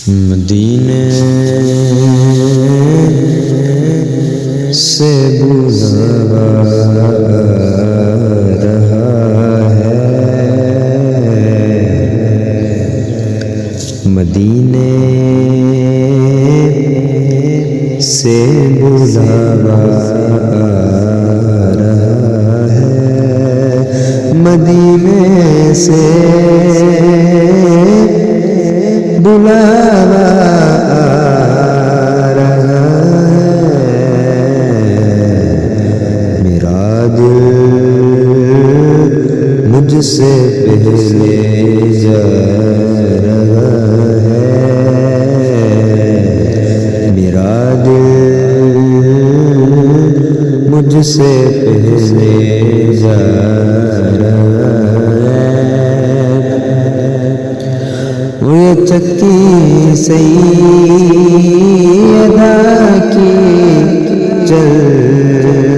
مدینے سے بلا رہا ہے، مدینے سے بلا رہا ہے، مدینے سے بلاوا آ رہا ہے، میرا دل مجھ سے پہلے جا رہا ہے، میرا دل مجھ سے پہلے جا رہا ہے، وہ یہ چکی سیدہ کی چل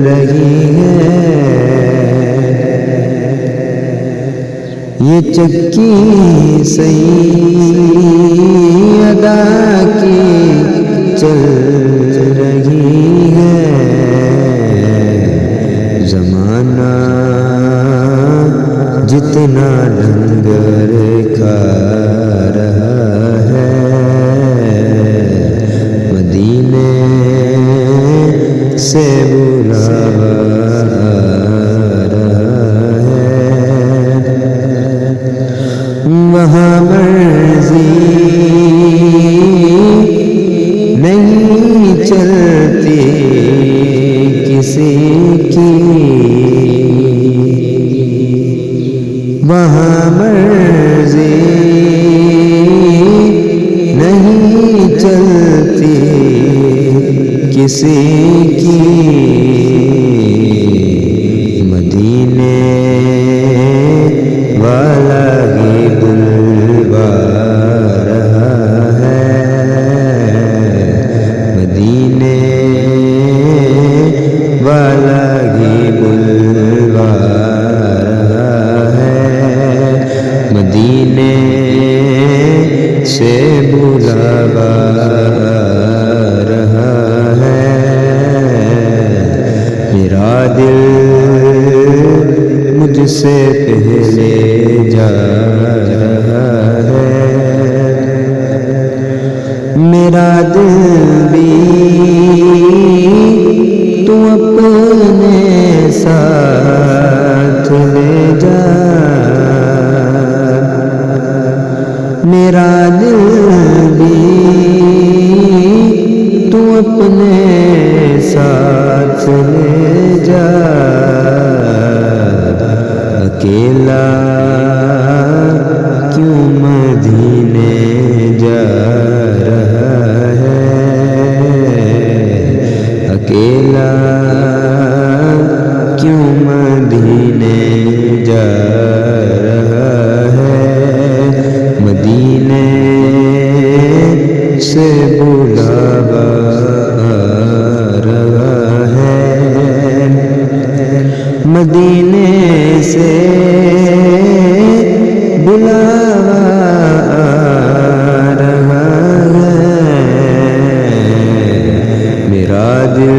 رہی ہے، یہ چکی سیدہ کی چل رہی ہے، زمانہ جتنا ڈنگر کھا رہا ہے، مدینے سے بلا رہا ہے، وہاں مرضی نہیں چلتی کسی کی، وہاں مرضی نہیں چلتی کسی کی، مدینے والا ہی بلوا رہا ہے، مدینے والا ہی بلوا رہا ہے، مدینے سے بلاوا رہا ہے، میرا دل مجھ سے پہلے جا رہا ہے، میرا دل بھی تو اپنے ساتھ لے جا، میرا دل بھی تو اپنے ساتھ لے جا، اکیلا کیوں مدینے جا رہا ہے، اکیلا کیوں مدینے جا رہا ہے، مدینے سے بلاوا آ رہا ہے، مدینے سے بلاوا آ رہا ہے، میرا دل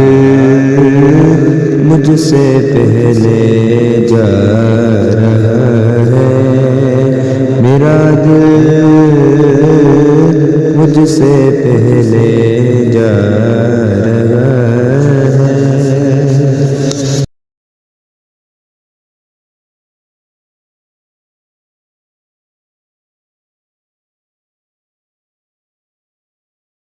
مجھ سے پہلے جا رہا ہے، میرا دل مجھ سے پہلے جا